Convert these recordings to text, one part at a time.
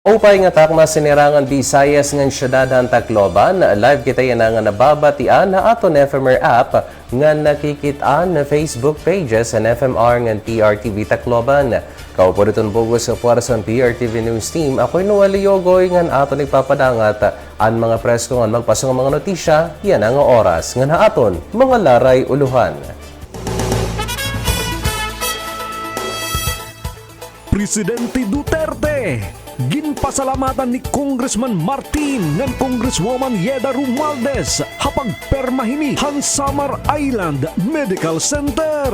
Upay nga takma sinirangan Visayas ngan syudadan Tacloban, live kita yan nga nababatian na aton FMR app nga nakikitaan na Facebook pages sa FMR ngan PRTV Tacloban. Kaupo ditong bugos sa puwersan PRTV News Team, ako'y nuwaliyogoy ngan aton ipapadangat ang mga presko ngan magpasong mga notisya, yan ang oras ngan aton mga laray uluhan. Presidente Duterte ginpasalamatan ni Congressman Martin ngan Congresswoman Yeda Romualdez hapag permahini han Samar Island Medical Center.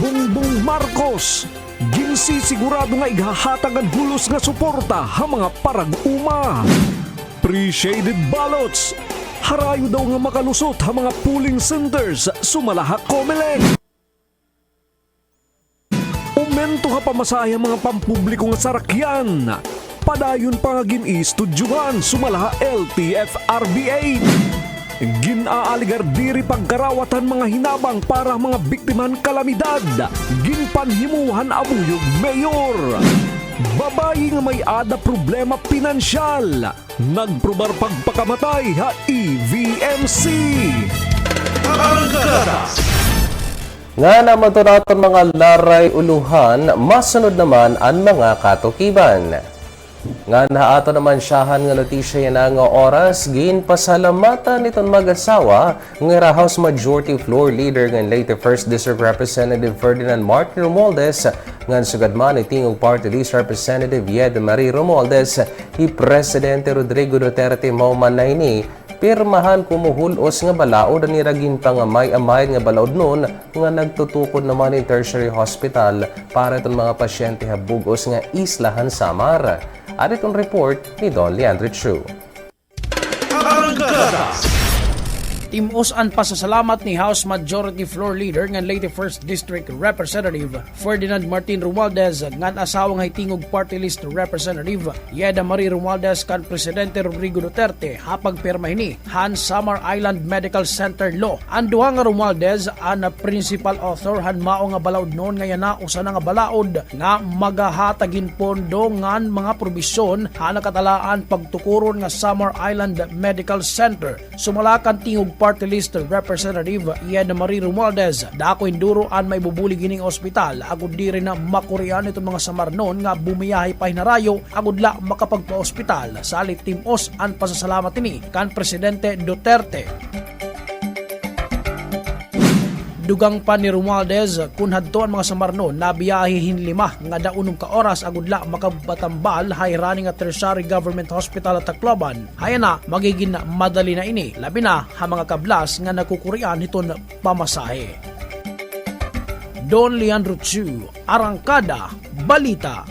Bongbong Marcos ginsisigurado nga ighahatag ang hulos nga suporta ha mga parag-uma. Pre-shaded ballots harayo daw nga makalusot ha mga polling centers sumalaha Comelec. Aumento ha pamasahe mga pampubliko nga sarakyan. Padayon pa nga gin-istudyuhan sumalaha LTFRB8. Ginaaligar diri pagkarawatan mga hinabang para mga biktiman kalamidad. Ginpanhimuhan abuyog mayor. Babayi nga may ada problema pinansyal. Nagprobar pagpakamatay ha EVMC. Nga naman ito natin mga laray uluhan, masunod naman ang mga katukiban. Nga naato naman siyahan nga notisya yan nga oras, ginpasalamatan itong mag-asawa nga House Majority Floor Leader ng late 1st District Representative Ferdinand Martin Romualdez nga sugadman itingog Party List Representative Yeda Marie Romualdez i Presidente Rodrigo Duterte mauman na ini pirmahan kumuhulos nga balaod ni ragin pa nga may-amay nga balaod nun nga nagtutukod naman in tertiary hospital para itong mga pasyente habugos nga Islahan Samar. At itong report ni Don Leandro Chu. Timos ang pasasalamat ni House Majority Floor Leader ng late 1st District Representative Ferdinand Martin Romualdez ngan asawang hitingog Party List Representative Yeda Marie Romualdez kan Presidente Rodrigo Duterte hapag pirmahini han Samar Island Medical Center Law. Ang duha nga Romualdez ang principal author han mao nga balaod noon nga yana usa na nga balaod nga magahatagin pondo ngan mga probisyon han nakatalaan pagtukuron nga Samar Island Medical Center. Sumalakan tingog Party List Representative Yeda Marie Romualdez dako induro an may bubuli gining ospital agud diri na makurian itong mga samarnon nga bumiyahe pa hinarayo agud la makapagpa-ospital. Salit timos an pasasalamat ini kan Presidente Duterte. Dugang pa ni Romualdez kun hadto ang mga samarnon nabiyahihin 5 nga daunong ka oras agud la makabatambal hayrani nga tertiary government hospital at Tacloban. Hayana magiging madali na ini labi na ha mga kablas nga nakukurian niton pamasahe. Don Leandro Chu, Arangkada, Balita.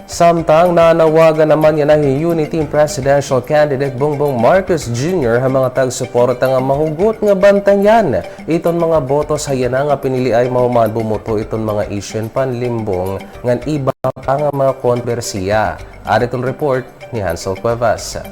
Samtang nanawagan naman yan ang Unity Presidential Candidate Bongbong Marcos Jr. ang mga tagsuporta nga mahugot nga bantayan. Iton mga botos hayan nga pinili ay mahuman bumuto iton mga Asian panlimbong ngan iba pa nga mga konbersiya. At itong report ni Hansel Cuevas.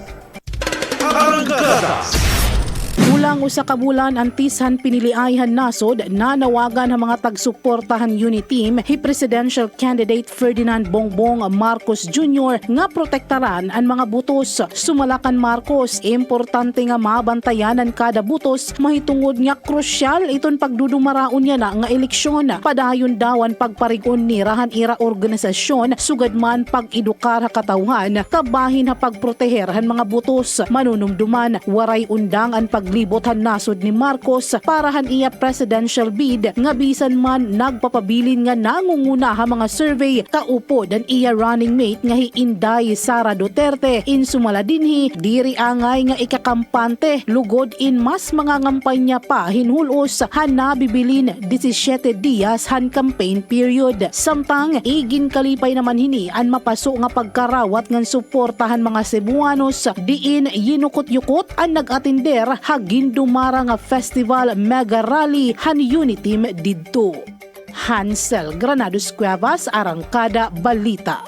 Kulang usa ka bulan ang tishan piniliayhan nasod nanawagan ang mga tagsuportahan Uniteam hi Presidential Candidate Ferdinand Bongbong Marcos Jr. nga protektaran ang mga butos. Sumalakan Marcos, importante nga mabantayanan kada butos mahitungod nga krusyal iton pagdudumaraon niya na nga eleksyon. Padayon dawan pagparigon ni rahan ira organisasyon sugadman pag-edukar ha katawhan kabahin ha pagproteher han mga butos. Manunumduman waray undang ang paglibotan nasod ni Marcos para han iya presidential bid nga bisan man nagpapabilin nga nangunguna ha mga survey kaupod ang iya running mate nga hi Inday Sara Duterte. Insumala dinhi diri angay nga ikakampante lugod in mas mga ngampanya pa hinhulos han nabibilin 17 dias han campaign period. Samtang igin kalipay naman hini an mapaso nga pagkarawat ngan suportahan mga Cebuanos diin yinukot-yukot an nag-atender hagin dumara nga festival mega rally han Uniteam didto. Hansel Granados Cuevas, Arangkada, Balita.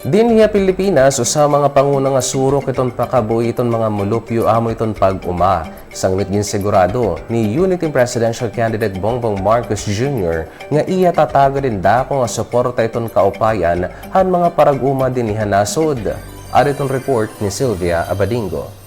Dinhiya Pilipinas usa mga panguna nga surok iton pakabuhi iton mga mulupyo amo iton pag-uma. Sanglit ginsigurado ni Unity Presidential Candidate Bongbong Marcos Jr. nga iya tataga din dako nga suporta iton kaupayan han mga parag-uma dinhiya nasod. Ari iton report ni Sylvia Abadingo.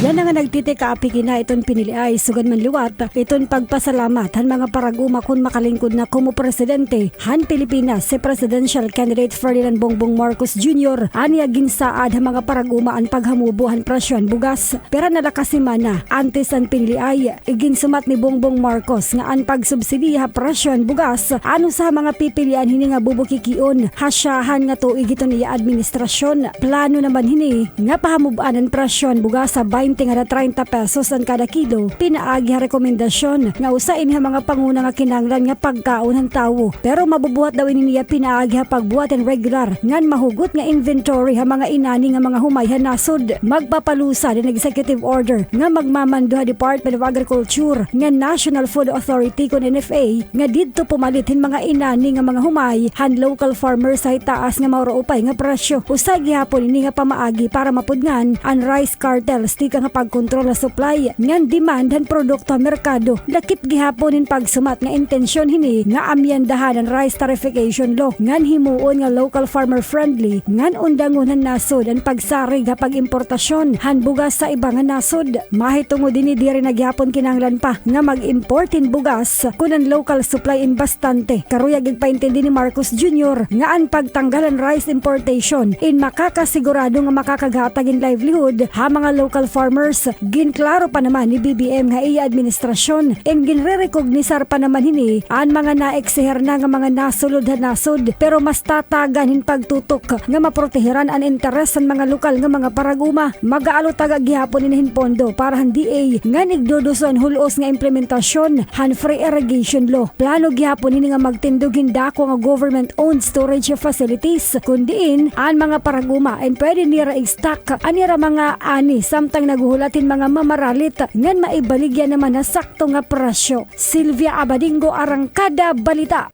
Yan nga nagtitikaapi kina iton pinili ay sugan man liwat iton pagpasalamat han mga paraguma kun makalingkod na kumo presidente han Pilipinas si Presidential Candidate Ferdinand Bongbong Marcos Jr. Aniya ginsaad han mga paraguma an paghamubo han presyon bugas pero nalakasimana antes an pinili ay iginsumat ni Bongbong Marcos nga an pagsubsidiya presyon bugas ano sa mga pipilian hini nga bubukikion hasyahan nga tuig iton iya administrasyon plano naman hini nga pahamuban an presyon bugas sa 20 nga 30 pesos ang kada kilo. Pinaagi ha rekomendasyon nga usain ha mga panguna nga kinanglan nga pagkaon ng tawo. Pero mabubuhat daw ini niya pinaagi ha pagbuhat and regular ngan mahugot nga inventory ha mga inani nga mga humay ha nasod. Magpapalusa din executive order nga magmamando ha Department of Agriculture nga National Food Authority kun NFA nga didto pumalitin mga inani nga mga humay han local farmers sa itaas nga mauroupay nga presyo. Usay gihapon ini nga pamaagi para mapudngan ang rice cartel stika nga pagkontrol na supply ngan demand han produkto merkado lakip gihapon in pagsumat nga intensyon hini nga amyandahan ang rice tarification law ngan himuon nga local farmer friendly ngan undangon han nasod ang pagsarig ha pag-importasyon han bugas sa ibang nasod mahitungod dinhi diri naghapon kinanglan pa nga mag-importin bugas kun ang local supply in bastante karuyag igpaintindi ni Marcos Jr. nga ang pagtanggalan rice importation in makakasigurado nga makakagatag in livelihood ha mga local farmers. Ginklaro pa naman ni BBM nga iya administrasyon en ginre-recognisar pa naman hini ang mga naekseher na nga mga nasulod ha nasod pero mas tatagan hin pagtutok nga maproteheran ang interes ng mga lokal nga mga paraguma mag-aalo taga gihapon inihin pondo para han DA nga nigduduson hulos nga implementasyon han free irrigation law plano gihapon ini nga magtindog hindako nga government owned storage facilities kundiin ang mga paraguma en pwede nira i-stock anira mga ani samtang naguhulatin mga mamaralit ngan maibaligyan naman na sakto nga presyo. Sylvia Abadingo, Arangkada Balita.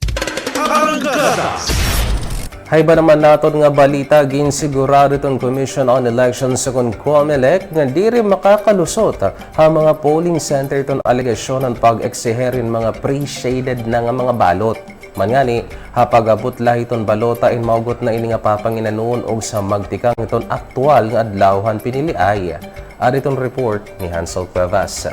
Hayba naman naton nga balita ginsigurado itong Commission on Elections sa COMELEC nga diri makakalusot ha mga polling center itong alegasyon ng pag-eksiherin mga pre-shaded na nga mga balot. Mangani, hapagabot lahi iton balota in maugot na ini nga papanginanon og sa magtikang iton aktual nga adlawhan pinili ay. Ari itong report ni Hansel Cuevas.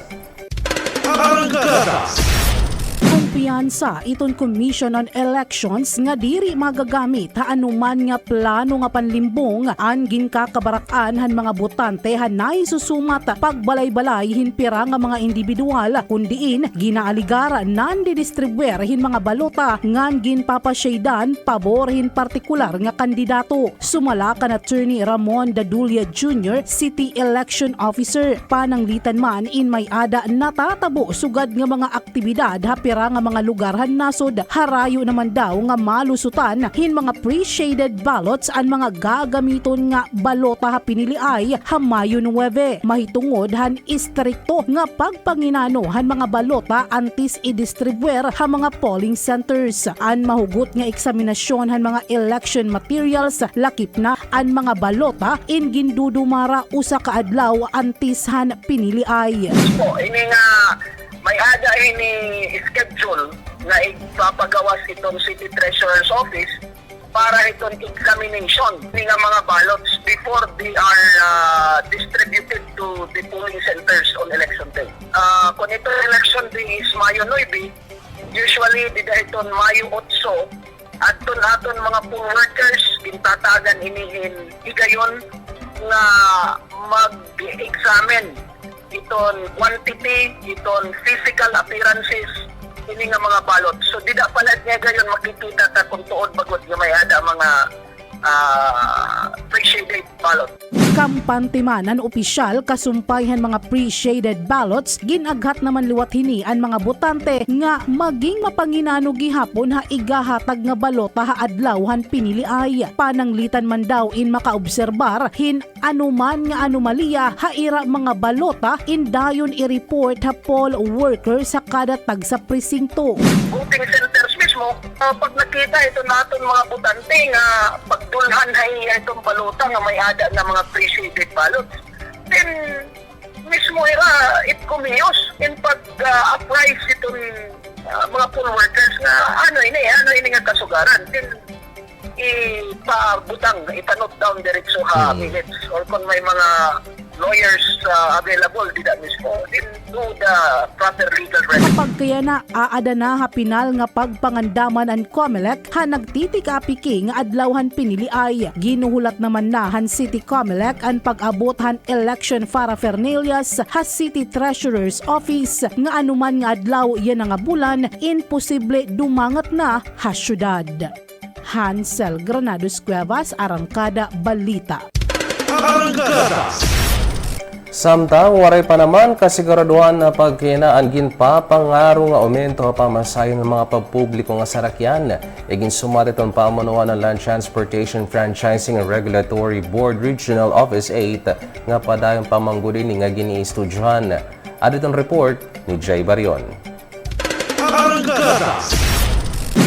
Kumpiyansa iton Commission on Elections nga diri magagamit ha anuman nga plano nga panlimbong an ginkakabarakan han mga botante han naisusumat pagbalay-balay hinpira nga mga individual kundiin ginaaligara nandi-distribuer hin mga balota ngan ginpapashaydan pabor hin partikular nga kandidato. Sumala kan Attorney Ramon Dadulia Jr., City Election Officer. Pananglitan man in may ada natatabo sugad nga mga aktibidad hapira nga mga lugarhan nasod harayo naman daw nga malusutan hin mga pre-shaded ballots ang mga gagamiton nga balota ha pinili ay hamayo 9 mahitungod han istrikto nga pagpanginano han mga balota antis i-distribuer ha mga polling centers an mahugot nga eksaminasyon han mga election materials lakip na an mga balota in gindudumara usa ka adlaw antis han pinili ay ini nga may ada ini schedule na ipapagawas itong City Treasurer's Office para itong examination ng mga ballots before they are distributed to the polling centers on election day. Kung itong election day is Mayo 9, usually dida itong Mayo 8, at aton mga poll workers gintatagan inihin igayon nga mag-examine iton quantity, iton physical appearances ini nga mga balot. So dida pala niya gayon makikita ta kung tuod bagot nga may ada mga pre-shaded balot. Kampante man ang opisyal kasumpayhan mga pre-shaded ballots ginaghat naman liwat hini ang mga botante nga maging mapanginano gihapon ha igahatag nga balota ha adlawhan pinili ay pananglitan man daw in makaobserbar hin anuman nga anomalya ha ira mga balota in dayon i-report ha poll worker sa kada tag sa presinto. Voting centers mismo mismo, pag nakita ito natin mga butante nga pagdulhan ay itong balota nga may ada na mga pre-seeded ballots, then mismo it kumiyos in pag-apprise itong mga poll workers na ano ini nga kasugaran. Then ipa-note down diretso ha minutes or kung may mga lawyers available dito mismo, then do the proper legal remedy. Kapag kaya na aada na hapinal nga pagpangandaman ang COMELEC ha nagtitik-apiki nga adlawhan pinili ay ginuhulat naman na han City COMELEC ang pag-abot han election paraphernalias ha City Treasurer's Office nga anuman nga adlaw yan nga bulan imposible dumangat na ha syudad. Hansel Granados Cuevas, Arangkada, Balita. Samtang waray pa naman kasiguraduhan na pagkinaan ginpapangaro nga aumento pa masayo ng mga pagpubliko nga sarakyan. Igin sumari itong pamunuan ng Land Transportation Franchising and Regulatory Board Regional Office 8 nga padayong pamanggudin nga giniistudyohan. At itong report ni Jay Barion.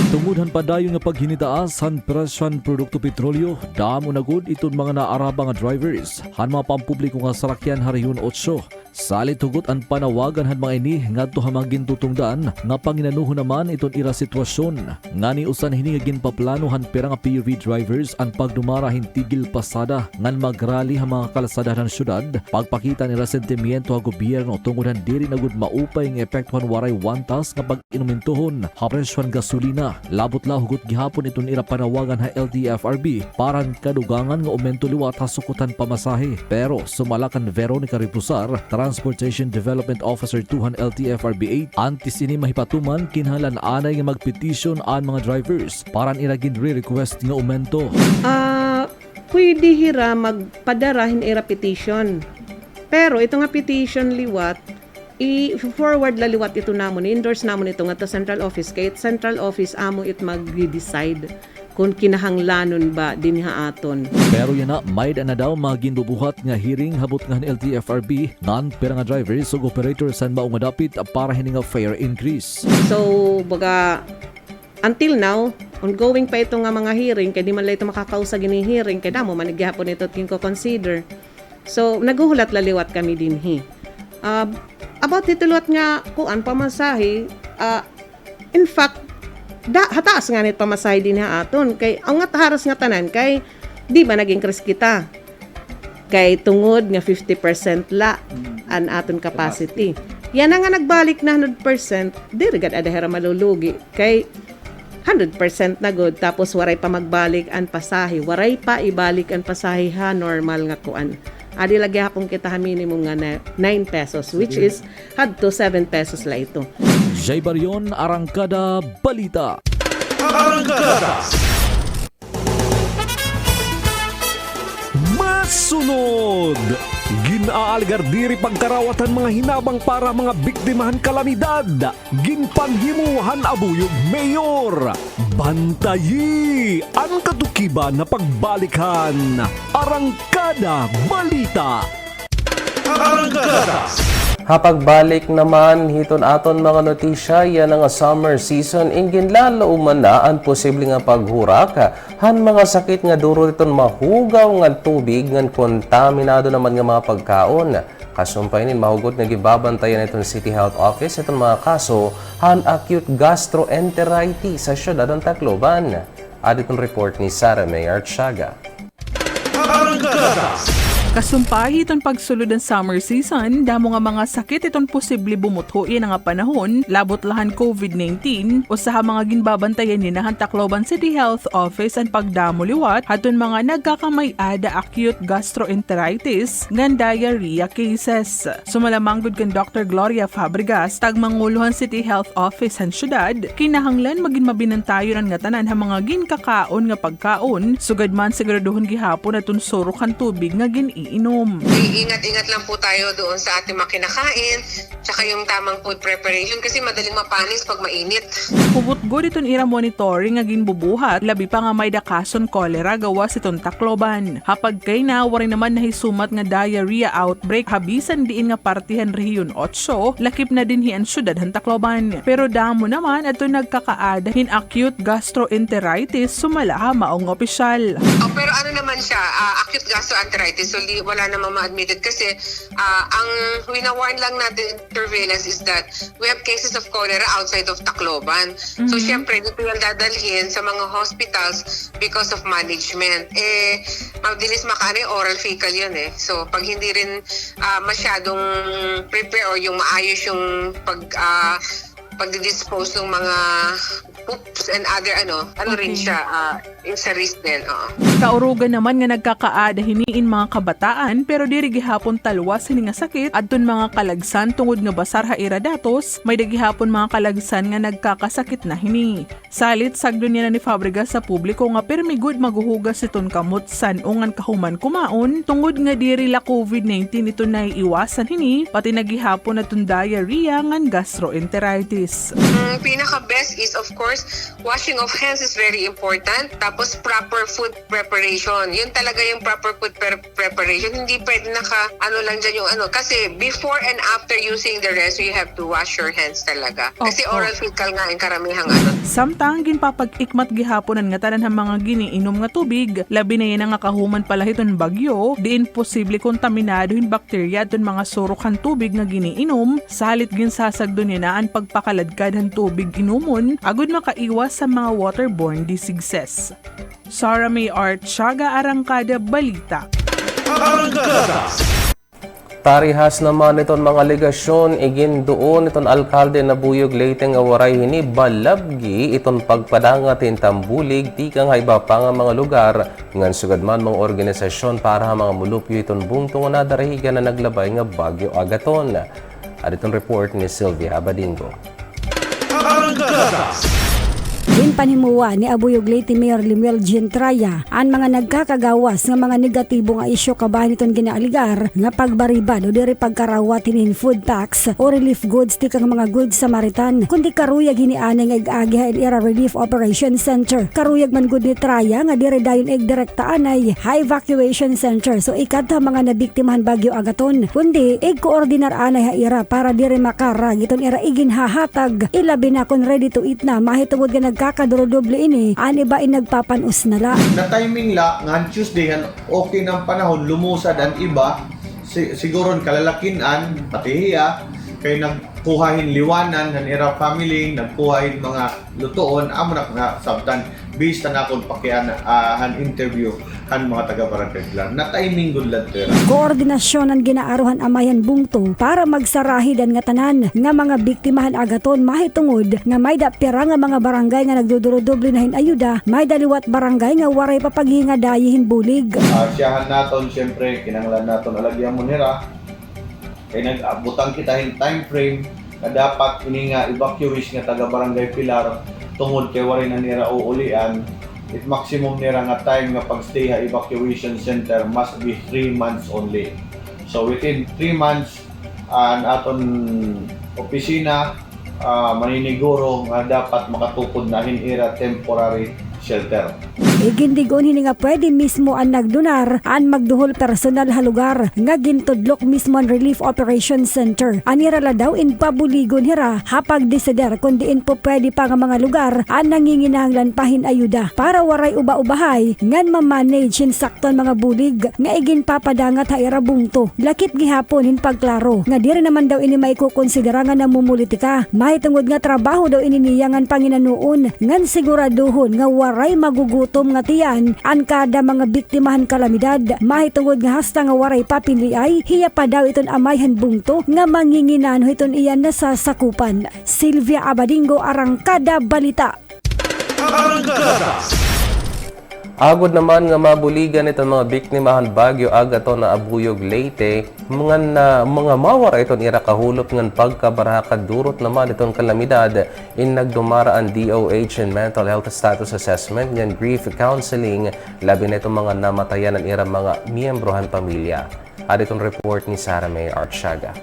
Tungudhan pa dayon nga paghinitaas han presyon produkto petrolyo, damo na gud iton mga naaraba nga drivers han mga pampubliko nga sarakyan hariyon 8. Salit hugot ang panawagan han mga ini ngadto hamang gintutungdan nga panginanuho naman iton ira sitwasyon. Ngani usan hini nga ginpaplano han pera nga PUV drivers ang pagdumara hintigil pasada ngan magrally han mga kalsada ng syudad, pagpakita ni resentimiento ang gobyerno tungod han diri na gud maupay nga epektuhan waray wantas nga pag-inumentohon ha presyon gasolina. Labot la hugot gihapon iton ira panawagan ha LTFRB paran kadugangan nga aumento liwat ha sukutan pamasahe. Pero sumalakan Veronica Ripusar, Transportation Development Officer 2 LTFRB 8, antis ini mahipatuman kinhalan anay nga magpetisyon an mga drivers paran ira ginre-request nga aumento. Pwede hira magpadarahin ira petition. Pero ito nga petition liwat i-forward laliwat ito namon, endorse namon ito nga to central office, kay central office amo it mag-decide kung kinahanglanon ba dinha aton. Pero yan na, may na daw maginbubuhat nga hearing habot nga LTFRB ngan pera nga drivers ug operators san mao nga dapit para hini nga fare increase. So baga until now ongoing pa ito nga mga hearing, kay di man lang ito makakausa gini hearing, kay damo man gihapon ito king ko consider. So naguhulat laliwat kami dinhi. About titulot nga kuan pamasahe, in fact hataas nga nit pamasahe din ha aton kay ang nga haras nga tanan kay di ba naging kris kita kay tungod nga 50% la an aton capacity. Yan nga nagbalik na 100%, di rigad adahera malulugi kay 100% na good tapos waray pa magbalik ang pasahe, waray pa ibalik ang pasahe ha normal nga kuan. Adi lagi hapon kita ha minimum nga 9 pesos which is had to 7 pesos la ito. Jay Barion, Arangkada, Balita. Masunod! Ginaalgar diri pagkarawatan mga hinabang para mga biktimahan kalamidad. Ginpanhimuhan abuyog mayor. Bantayi ang katukiban na pagbalikan. Arangkada Balita. Hapagbalik naman hiton aton mga notisya yan nga summer season ingin lalo na ang posible nga paghurak han mga sakit nga duro iton mahugaw nga tubig nga kontaminado naman nga mga pagkaon. Kasumpainin mahugot nga gibabantayan itong City Health Office itong mga kaso han acute gastroenteritis sa syudad ng Tacloban. Ad itong report ni Sarah May Artiaga. Kasumpay itong pagsulod ng summer season, damo nga mga sakit itong posible bumuthoin nga panahon, labot lahan COVID-19 o sa mga ginbabantayan ni nahan Tacloban City Health Office ang pagdamo liwat haton mga nagkakamay-ada acute gastroenteritis ngan diarrhea cases. Sumalamanggod kan Dr. Gloria Fabregas, tagmanguluhan City Health Office han syudad, kinahanglan magin mabinantayon nga tanan ha mga ginkakaon nga pagkaon, sugad man siguraduhon gihapon atun surukan tubig nga gin nagiinom. Ingat-ingat lang po tayo doon sa ating mga kinakain, tsaka yung tamang food preparation kasi madaling mapanis pag mainit. Hubot go diton ira monitoring nga ginbubuhat, labi pa nga may dakason kolera gawas itong Tacloban. Hapag kay na, waray naman nahisumat nga diarrhea outbreak habisan diin nga partihan Rehiyon 8, lakip na din hiyan syudad han Tacloban. Pero damo naman ato nagkakaada hin acute gastroenteritis sumalaha maong opisyal. Oh, pero ano naman siya, acute gastroenteritis, so wala namang ma-admitted kasi ang winawarn lang natin surveillance is that we have cases of cholera outside of Tacloban. So syempre dito yung dadalhin sa mga hospitals because of management. Mabilis makano yung oral fecal yun eh. So pag hindi rin masyadong prepare or yung maayos yung pag-dispose ng mga poops and other rin siya, yung sa risk din. Kaurugan naman nga nagkakaada hiniin mga kabataan pero diri gihapon talwas hini nga sakit adton mga kalagsan tungod nga basar haira datos may dagihapon mga kalagsan nga nagkakasakit na hini. Salit sagdon niya na ni Fabregas sa publiko nga permigud maguhugas iton kamot sanungan kahuman kumaon tungod nga diri la COVID-19 ito na iwasan hini pati nagihapon atong diarrhea ngan gastroenteritis. Pinaka-best is of course washing of hands is very important. Tapos proper food preparation. Yun talaga yung proper food preparation. Hindi pwede lang dyan yung Kasi before and after using the restroom, you have to wash your hands talaga. Kasi oral fecal nga yung karamihang Samtang ginpapag-ikmat gihaponan nga tanan mga giniinom nga tubig, labi na yan nga kahuman pala hiton bagyo, diin posible kontaminado yung bakterya aton mga surukan tubig nga giniinom, salit ginsasagdon yan ang pagpakaladkad han tubig inumon, agud makaiwas sa mga waterborne diseases. Sarah May Artiaga, Arangkada, Balita. Tarihas naman iton mga legasyon igin doon iton alkalde na Buyog Leyte nga waray hini balabgi iton pagpadangatin tambulig tikang hayba pa nga mga lugar ngan sugad man mga organisasyon para mga mulupyo iton bungtong nga nadarahigan na naglabay nga Bagyo Agaton. Aditong report ni Sylvia Abadingo. Din panimuwa ni Abuyog Leyte Mayor Limuel Gintraya ang mga nagkakagawas nga mga negatibo nga isyo kabahin iton ginaaligar nga pagbaribad o diri pagkarawat hinin food packs o relief goods ti kang mga good Samaritan kundi karuyag hiniani nga ig-agiha era Relief Operation Center. Karuyag man gud ni Traya nga diri dayon ig-direktaan ay high evacuation center so ikadta mga nabiktimahan Bagyo Agaton kundi ig-koordinar anay haira para diri makarag iton era iginhahatag ilabi na kon ready to eat na mahitungod nga kakaduro-doble ini, ani ba nagpapanus na la. Na timing la, nga Tuesday, okay ng panahon, lumusad ang iba, siguro kalalakinan, pati hiya, kay nagkuhahin liwanan, ng era family, nagkuhahin mga lutoon, amo na sabtan, based na akong pakian interview kan mga taga-barangay na timing good lang tira. Koordinasyon ang ginaaruhan amayan bungto para magsarahi dan nga tanan nga mga biktimahan agaton mahitungod nga may dapira nga mga barangay nga nagduduro-doble na ayuda may daliwat barangay nga waray papaghinga dayihin bulig. Siyahan naton siyempre kinanglan naton alagyan mo nira kay nag-butang kita hin time frame na dapat ini nga evacuation nga taga-barangay Pilar tungod kay waray na nira uulian. It maximum nira nga time nga pagstay ha evacuation center must be 3 months only. So within 3 months ang aton opisina maniniguro nga dapat makatukod na hinira temporary shelter. Igindigon hini nga pwede mismo ang nagdunar ang magduhol personal ha lugar nga gintudlok mismo ang Relief Operation Center. Anira la daw in pabuligon hira hapag desider kundi in po pwede pa nga mga lugar ang nanginginahanglan pahin ayuda para waray uba-ubahay ngan ma-manage in sakton mga bulig nga igin papadangat ha ira bungto. Lakip gihapon hin pagklaro nga diri naman daw ini may kukonsidera nga namumulitika. Mahitungod nga trabaho daw ini niyangan panginanuon ngan siguraduhon nga waray magugutom nga tiyan ang kada mga biktimahan kalamidad mahitungod nga hasta nga waray papinliay hiya pa daw iton amayhan bungto nga manginginano iton iyan na sasakupan. Sylvia Abadingo, Arangkada, Balita. Agod naman nga mabuligan itong mga biktimahan Bagyo Agaton na Abuyog Leyte mga mawara iton ira kahulop ngan pagkabaraha durot naman itong kalamidad in nagdumara ang DOH and mental health status assessment ngan grief counseling labi na itong mga namatayan ang ira mga miyembrohan pamilya. Aditong report ni Sarah May Artiaga.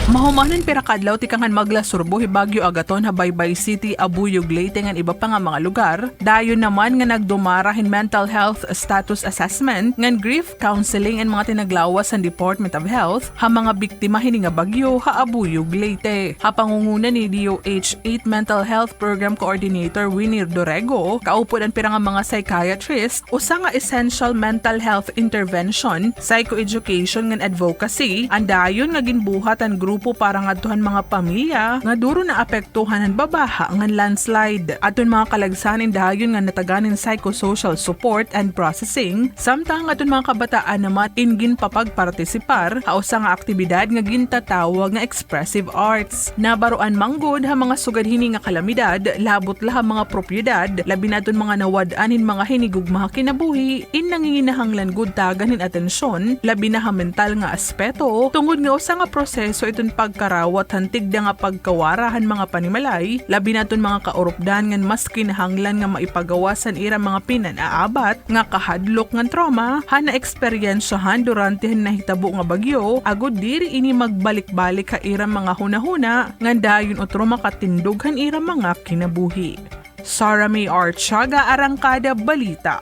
Mahumanan pirakadlaw tikangan maglasurbo Bagyo Agaton Habaybay City, Abuyog, Leyte ngan iba pa nga mga lugar. Dayon naman nga nagdumarahin mental health status assessment ngan grief counseling and mga tinaglawas sa Department of Health ha mga biktima hini nga bagyo ha Abuyog, Leyte. Ha pangunguna ni DOH 8 Mental Health Program Coordinator Winnie Dorego, kaupod ang pirang mga psychiatrist usa nga essential mental health intervention, psychoeducation ngan advocacy ang dayon nga ginbuhat ang grupo para ngadtuhan mga pamilya nga duro na apektuhan ng babaha ngan landslide. Aton mga kalagsanin dayon nga nataganin psychosocial support and processing, samtang aton mga kabataan naman ingin papagpartisipar ha usa nga aktibidad nga gintatawag nga expressive arts. Nabaruan manggod ha mga sugadhini nga kalamidad, labot la mga propiedad, labi naton mga nawad-anin mga hinigugma kinabuhi, in nanginginahanglan gud taganin atensyon, labi na ha mental nga aspeto, tungod nga usa nga proseso iton pagkarawat hantig da nga pagkawarahan mga panimalay, labi naton mga kaoropdan ngan mas kinahanglan nga maipagawasan ira mga pinanaabat nga kahadlok ngan trauma ha na eksperyensyahan durante nahitabo nga bagyo, agud diri ini magbalik-balik ha ira mga hunahuna ngan dayon otro makatindog han ira mga kinabuhi. Sarah May Artiaga, Arangkada Balita.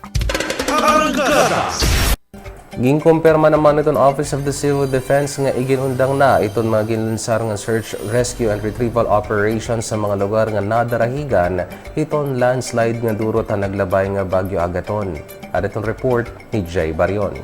Ginkumpirma naman itong Office of the Civil Defense nga iginundang na itong mga ginlansar nga search, rescue and retrieval operations sa mga lugar nga nadarahigan itong landslide nga durot na naglabay nga Bagyo Agaton. At itong report ni Jay Barion.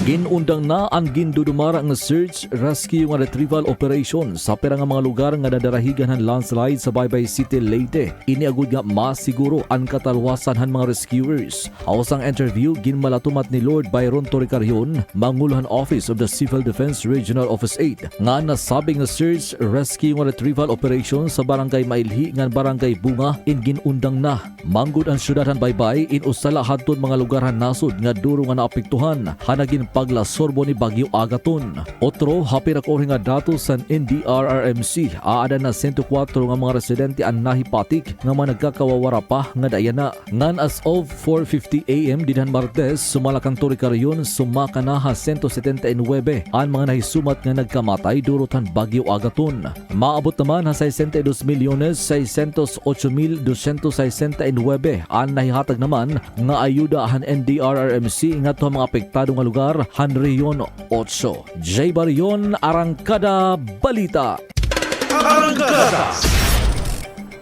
Ginundang na ang gindudumara nga search, rescue nga retrieval operation sa pirang mga lugar nga nadarahigan han landslide sa Baybay City, Leyte. Iniagud nga mas siguro ang katalwasan han mga rescuers. Hausang interview ginmalatumat ni Lord Byron Toricarion, Manguluhan Office of the Civil Defense Regional Office 8, nga nasabi nga search, rescue nga retrieval operation sa barangay Mailhi ngan barangay Bunga in ginundang na. Manggod ang syudad han Baybay in usala hadton mga lugar han nasud nga duro nga naapektuhan hanagin paglasorbo ni Bagyo Agaton. Otro, hapirak ori nga datos sa NDRRMC, aada na 104 nga mga residente ang nahipatik nga mga nagkakawawara pa nga dayana. Ngan as of 4:50 AM dinhan Martes, sumalakang Toricarion, sumaka na ha 179 ang mga nahisumat nga nagkamatay durutan Bagyo Agaton. Maabot naman ha 62,608,269 ang nahihatag naman nga ayuda han NDRRMC nga to mga apektado nga lugar han Reyon 8. Jay Barion, Arangkada Balita.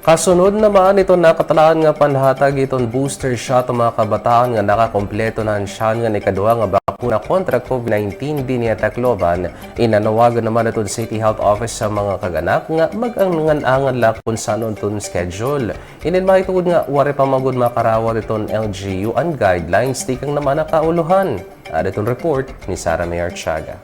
Kasunod naman ito nakatalaan nga panhatag itong booster shot ng mga kabataan nga nakakompleto na siyan nga ikaduha nga bakuna kontra COVID-19 din niya Tacloban. Inanawagan naman itong City Health Office sa mga kaganak nga mag-angan-angan lang kung saan itong schedule. Ininmakitugod nga wari pa magud makarawat itong LGU ang guidelines tikang naman nakauluhan. At itong report ni Sarah May Artiaga.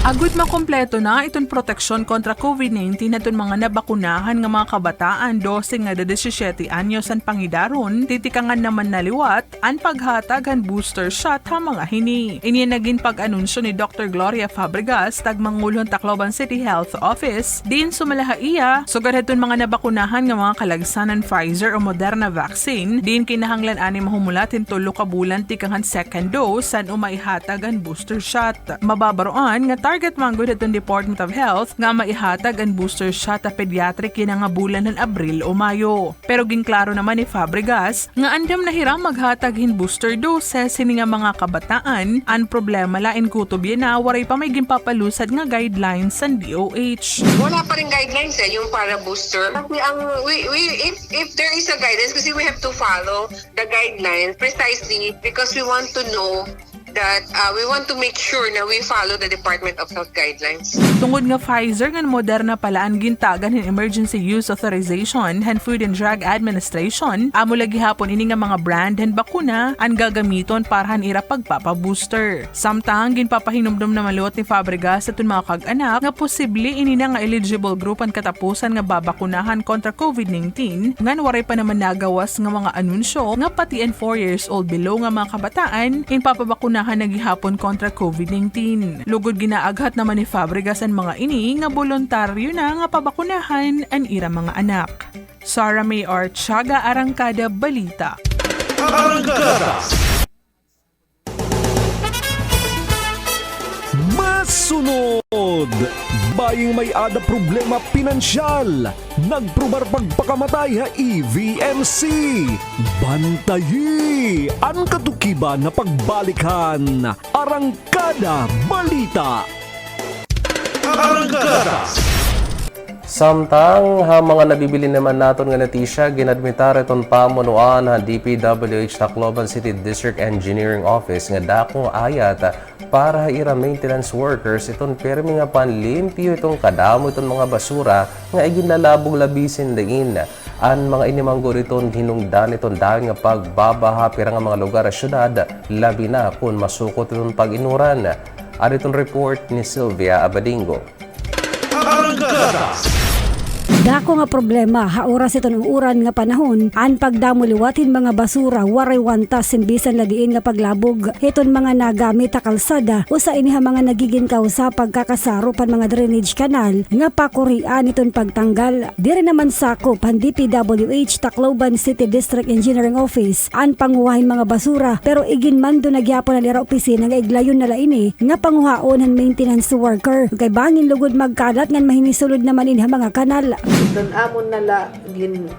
Agud makompleto na itong proteksyon kontra COVID-19 na itong mga nabakunahan nga mga kabataan 12 nga 17 anyos ang pangidaron, titikangan naman naliwat ang paghatag ang booster shot ha mga hini. Ini naging pag-anunsyo ni Dr. Gloria Fabregas, tagmangulong Tacloban City Health Office, din sumalaha iya, sugad itong mga nabakunahan nga mga kalagsanan Pfizer o Moderna vaccine, din kinahanglan ani mahumulatin tulo ka bulan tikangan second dose san umaihatag ang booster shot. Mababaroan nga target manggod itong Department of Health nga maihatag ang booster shot sa pediatric yun nga bulan ng Abril o Mayo. Pero ginklaro naman ni Fabregas nga andam na hiram maghatag hin booster doses sini nga mga kabataan, ang problema lain kutob yan na waray pa may gimpapalusad nga guidelines sa DOH. Wala pa rin guidelines yung para booster. Kasi if there is a guidance, kasi we have to follow the guidelines precisely because we want to know that we want to make sure na we follow the Department of Health guidelines. Tungod nga Pfizer nga Moderna pala ang gintagan ng Emergency Use Authorization and Food and Drug Administration, amo lagi hapon ini nga mga brand and bakuna ang gagamiton para ira pagpapabooster. Samtang ginpapahinumdum na maluot ni Fabregas atun mga kag-anak nga posible ini na nga eligible group ang katapusan nga babakunahan kontra COVID-19 ngan waray pa naman nagawas nga mga anunsyo nga pati and 4 years old below nga mga kabataan in papabakunahan pabakunahan na gihapon kontra COVID-19. Lugod ginaaghat naman ni Fabregas ang mga ini nga voluntaryo na nga pabakunahan ang ira mga anak. Sarah May Archaga, Arangkada, Balita. Masunod! Baying may ada problema pinansyal, nagprobar pagpakamatay ha EVMC. Bantayi! Ang katukiban na pagbalikan. Arangkada Balita. Samtang ha mga nabibili naman naton nga natisya, ginadmitara iton pamunuan ha DPWH Tacloban City District Engineering Office nga dakong ayat para ira maintenance workers iton permi nga panlimpyo itong kadamo itong mga basura nga iginalabog labisin dain. An mga inimanggo iton hinungdan iton dahil nga pagbabaha pira nga mga lugar sa syudad, labi na kung masukot itong pag-inuran. Ariton report ni Sylvia Abadingo. Dako nga problema, haoras ito ng uran nga panahon, an pagdamo liwatin mga basura, waray wantas sinbisan ladiin nga paglabog. Iton mga nagamit ta kalsada, usa iniha mga nagiging kausa pagkakasaro pan mga drainage canal, nga pakurian iton pagtanggal. Diri naman sakop ang DPWH Tacloban City District Engineering Office, an panguhahin mga basura, pero igin man do nagyapon na lira opisina nga iglayon na laini, nga panguhaon ang maintenance worker. Kay bangin lugod magkalat ngan mahinisulod naman iniha mga kanal. Doon amon nala gin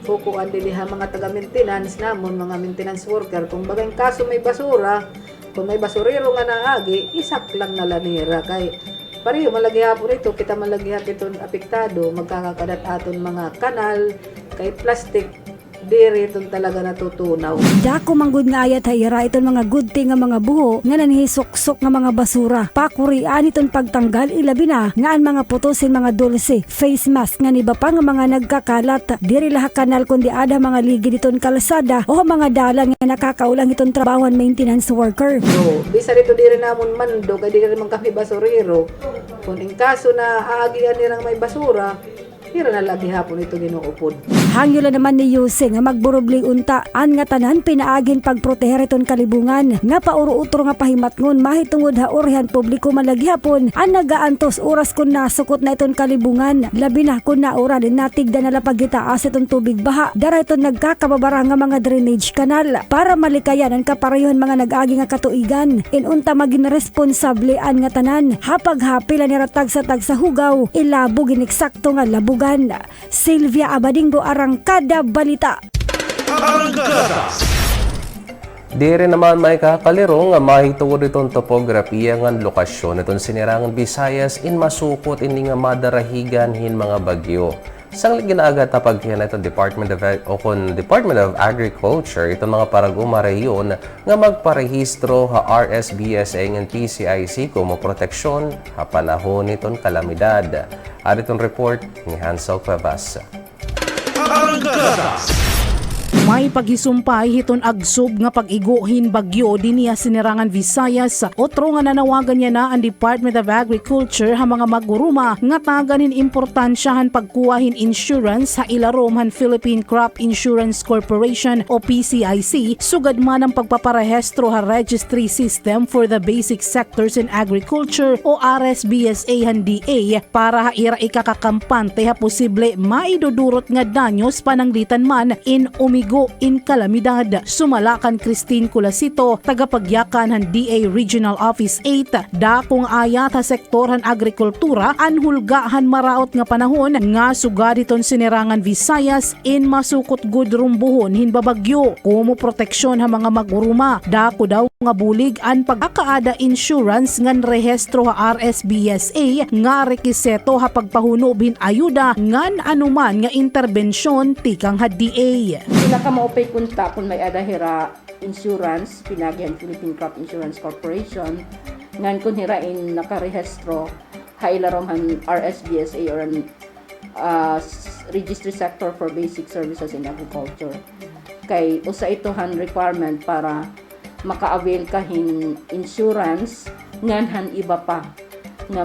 fukuan dili ha mga taga-maintenance namon, mga maintenance worker. Kung bagay kaso may basura, kung may basurero nga naagi, isak lang nala nira. Kay pareho malagi hapon ito, kita malagi hapon apektado, magkakakadat aton mga kanal, kay plastic, diri itong talaga natutunaw. Dako manggod nga ayat hayra iton mga good thing nga mga buho nga nanhisok-sok nga mga basura. Pakurian iton pagtanggal ilabi na nga ang mga putusin mga dulce, face mask nga niba pa nga mga nagkakalat. Diri laha kanal kundi ada mga ligid iton kalsada o mga dalan nga nakakaulang iton trabaho maintenance worker. So, bisa rito diri namon mando, kay diri man kami basurero. Kung in kaso na aagian nirang may basura, hira na lagi hapon ito ginuupod. Hangyo naman ni Yuse nga magburubling unta an nga tanan pinaagin pagproteher iton kalibungan nga pauro-utro nga pahimatngon mahitungod ha orhan publiko malagi hapon an nagaantos oras kun nasukot na iton kalibungan, labi na kun naura din natigda na lapagitaas iton tubig baha dara iton nagkakababara nga mga drainage canal para malikayan ang kaparehon mga nag-agi nga katuigan. Inunta maging responsable an nga tanan hapag-hapil ni ratag sa hugaw ilabo gineksakto nga labugan. Sylvia Abadingo, Arangkada Balita. Diri naman may kakaliro nga mahitungod itong topografiya ng lokasyon itong sinirangan Visayas in masukot ini nga madarahigan hin mga bagyo. Sang ginaagat na pagkihan itong Department of Agriculture itong mga paraguma reyon nga magparehistro ha RSBSA ng PCIC kumo proteksyon ha panahon itong kalamidad. Aritong report ni Hansel Cuevas. May paghisumpay hiton agsob nga pag-iguhin bagyo diniya sinirangan Visayas. Otro nga nanawagan niya na ang Department of Agriculture ha mga maguruma nga taganin importansyahan pagkuhahin insurance ha ilarom han Philippine Crop Insurance Corporation o PCIC sugad man ang pagpaparehestro ha registry system for the basic sectors in agriculture o RSBSA han DA para ha ira ikakakampante ha posible maidudurot nga danyos pananglitan man in umigo in kalamidad. Sumalakan Christine Culasito, tagapagyakan han DA Regional Office 8, dakong ayat ha sektor han agrikultura an hulgahan maraot nga panahon nga sugaditon sinirangan Visayas in masukot gud rumbuhon hin babagyo. Kumo proteksyon ha mga maguruma, dako daw nga bulig an pagkakaada insurance ngan rehestro ha RSBSA nga rekiseto ha pagpahunob hin ayuda ngan anuman nga interbensyon tikang ha DA. Sila ka maupay kunta kung may adahira insurance, pinagyan Philippine Crop Insurance Corporation, ngan kung hirain nakarehestro, hailarom han RSBSA or an Registry Sector for Basic Services in Agriculture. Kay usa ito han requirement para maka-avail ka hin insurance ngan han iba pa nga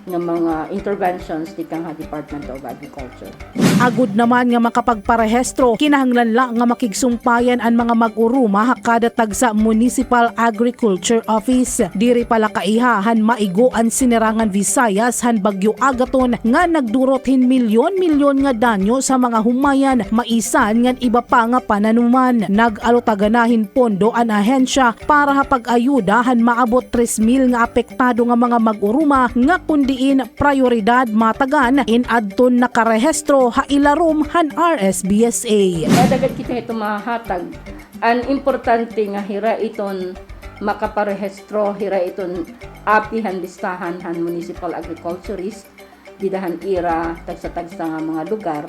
mga interventions di kang Department of Agriculture. Agud naman nga makapagparehestro, kinahanglan lang nga makigsumpayan ang mga mag-uruma hakada tagsa Municipal Agriculture Office. Diri pala kaihahan maigo ang sinirangan Visayas han Bagyo Agaton nga nagdurot hin milyon-milyon nga danyo sa mga humayan, maisan ngan iba pa nga pananuman. Nag-alutaganahin pondo ang ahensya para hapag-ayuda han maabot 3,000 nga apektado nga mga mag-uruma nga kundiin prioridad matagan in adton nakarehestro ha ilarom han RSBSA. Dadagan kita ito mahatag. Ang importante nga hira iton makaparehestro, hira iton apihan listahan han municipal agriculturist, didahan ira tagsa-tagsa nga mga lugar.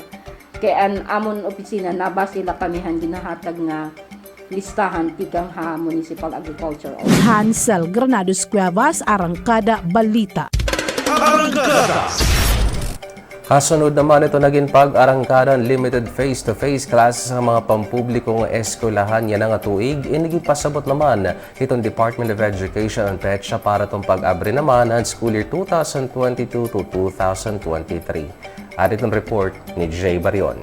Kaya ang amon opisina nabas sila kami han ginahatag nga listahan tigang ha municipal agriculture. Hansel Granados Cuevas, Arangkada Balita. Kasunod naman ito naging pag-arangkadan limited face-to-face classes ng mga pampublikong eskwelahan yan nga tuig. Iniging pasabot naman itong Department of Education ang petsa para itong pag-abre naman ang school year 2022 to 2023. At itong report ni Jay Barion.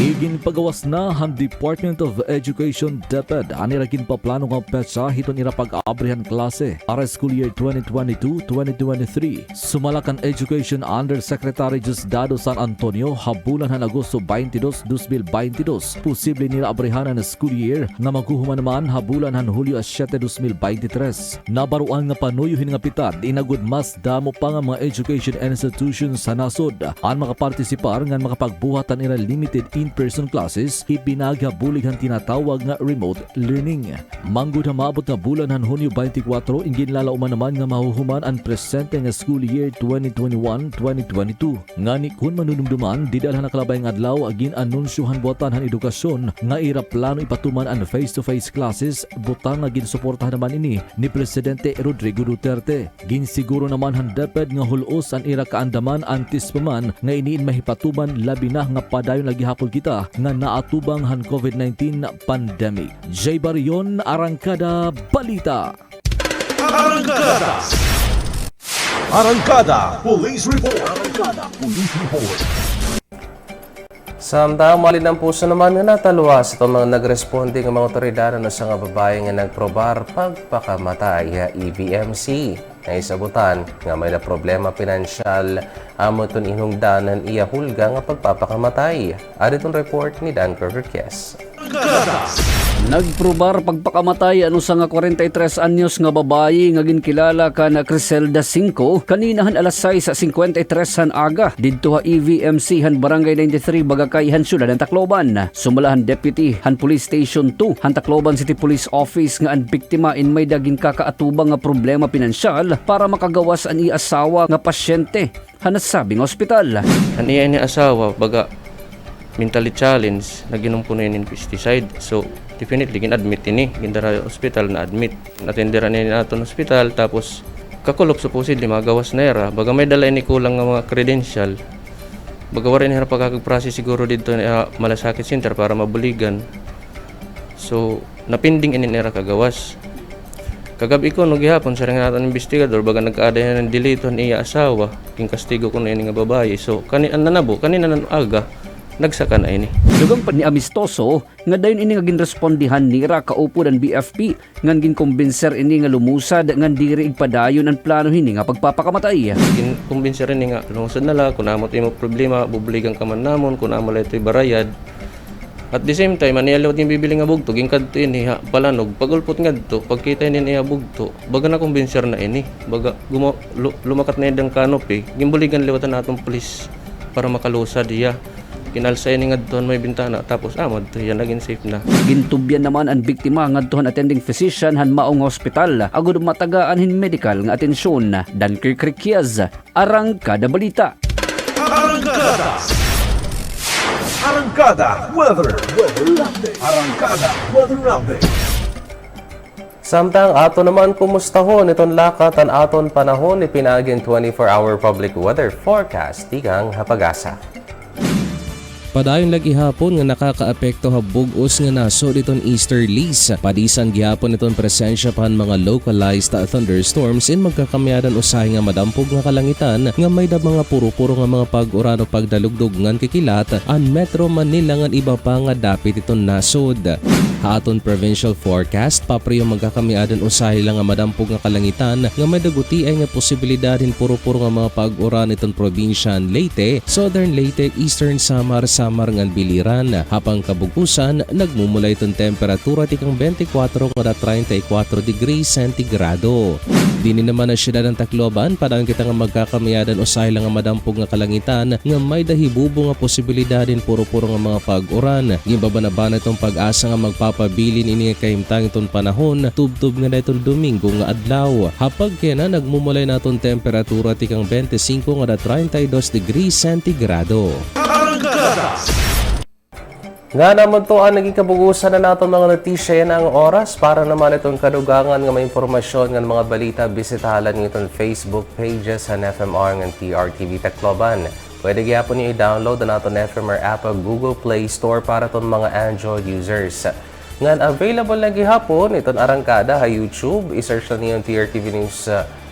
Igin pagawas na ang Department of Education DepEd aniragin pa plano nga petsa hiton ira pag-abrihan klase para school year 2022-2023. Sumalakan Education Undersecretary Diosdado San Antonio habulan han Agosto 22, 2022. Posible nila abrihan ang school year na maghuhuman naman habulan han Hulyo 7, 2023. Nabaruan nga panuyuhin nga pitad inagud mas damo pa nga mga education institutions sa nasod ang makapartisipar nga makapagbuhatan ira limited in-person classes, ipinaghabulig ang tinatawag nga remote learning. Manggod na maabot na bulan han Hunyo 24, ingin lalauman naman nga mahuhuman ang presente nga school year 2021-2022. Ngani kun manunumduman, didalhan na kalabay nga adlaw agin anunsyohan buhatan han edukasyon nga ira plano ipatuman ang face-to-face classes, butang nga ginsuportahan naman ini ni Presidente Rodrigo Duterte. Ginsiguro naman han DepEd nga hulos ang ira kaandaman antis paman nga iniin mahipatuman labi na nga padayon lagi hapon kita nga naatubang han COVID-19 pandemic. Jay Barion, Arangkada Balita. Arangkada Police Report. Samtang malin ang puso naman nga nataluwas itong mga nagresponde ng mga otoridad na sa nga babae nga nagprobar pagpakamatay EVMC. Naisabutan nga may na problema pinansyal amo itong inungdanan iya hulga nga pagpapakamatay. Aditong report ni Dan Kerkes. Nagprobar pagpakamatay ano sa nga 43 anyos nga babayi nga ginkilala ka na Criselda 5 kaninahan alas 6:53 han aga didto ha EVMC han Barangay 93 Bagakay han Syudad ng Tacloban. Sumalahan Deputy han Police Station 2 han Tacloban City Police Office nga ang biktima in may daging kakaatubang nga problema pinansyal para makagawas ang iasawa nga pasyente han nasabing ospital. Ang iya ni asawa baga mentally challenge naginom po na yun in pesticide. So, definitely, gin-admit ini. Gindara hospital na admit. Natendera niya natin hospital. Tapos, kakulop supposedly, magawas na era. Baga may dala ini kulang ng mga credential. Baga warin nila pagkakagprasi siguro dito na malasakit center para mabuligan. So, napinding ini era kagawas. Kagabi ko, nagihapon sa rin natin investigador. Baga nagka-aday na ng delito niya asawa. King kastigo ko na yun nga babae. So, kanina na aga. Nagsaka na ini. Dugang pa ni Amistoso nga dayon ini nga ginrespondihan nira kaupo ng BFP ngan ginkumbinser ini nga lumusad ngan diri igpadayon ang plano hini nga pagpapakamatay. Ginkumbinser ini nga lumusad na la kun amo imo problema bubuligan ka man namon kun amo ito'y barayad. At the same time anialaw din bibili nga bugto ginkadto ini ha palanog pagulpot ngadto pagkita ini niya bugto baga na kumbinser na ini baga lumakat na idang canopy gimbuligan liwatan natong pulis para makalusad iya. Kinalsay ni ngadtohan may bintana tapos madto yan naging safe na. Gintubyan naman ang biktima ngadtohan attending physician han maong hospital agud matagaan hin medical nga atensyon. Dan Kirkrikiaz, Arangkada Balita. Arangkada Weather Update. Samtang ato naman kumustahon itong lakat ang aton panahon ipinaging 24-hour public weather forecast tigang hapagasa. Padayon lagi hapon nga nakakaapekto habugos nga naso diton easterlies. Padisan gihapon iton presensya pan mga localized thunderstorms in magkakamiadan usahay nga madampog nga kalangitan nga may da mga puro-puro nga mga pag-urano pagdalugdog ngan kikilat an Metro Manila ngan iba pa nga dapit iton nasod. Haaton provincial forecast papriyo magkakamiadan usahay lang nga madampog nga kalangitan nga may daguti ay nga posibilidad hin puro-puro nga mga pag-uran iton probinsya Leyte, Southern Leyte, Eastern Samar ngan biliran. Hapang kabugusan nagmumula iton temperatura tikang 24 kada 34 degrees centigrado. Dini naman na siyudad ng Tacloban padang kita nga magkakamiadan usahay lang nga madampog nga kalangitan nga may dahibubo nga posibilidad din puro-puro nga mga pag-uran. Gimbabana itong pag-asa nga magpapabilin ini nga kahimtang itong panahon tubtub nga na itong Domingo nga adlaw. Hapag kaya na nagmumulay na itong temperatura tikang 25 kada 32 degrees centigrado. Nga naman to ang naging kabugusan na natin mga notisya yan ang oras para naman itong kadugangan ng mga impormasyon ng mga balita bisitahalan ng itong Facebook pages ng FMR ng TRTV Tacloban. Pwede gyapon niyo i-download na natin FMR app ang Google Play Store para itong mga Android users. Nga available na gihapon itong arangkada ha YouTube. I-search na niyo yung TRTV News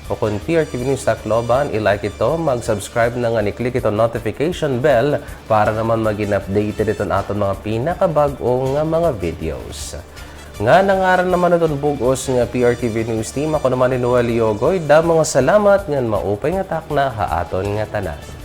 o kung TRTV News Tacloban, i-like ito, mag-subscribe na nga, ni-click ito notification bell para naman maging updated ito na aton mga pinakabagong mga videos. Nga nangaran naman itong bugos nga PRTV News Team, ako naman ni Noel Yogoy, da mga salamat nga maupay nga takna haaton nga tanan.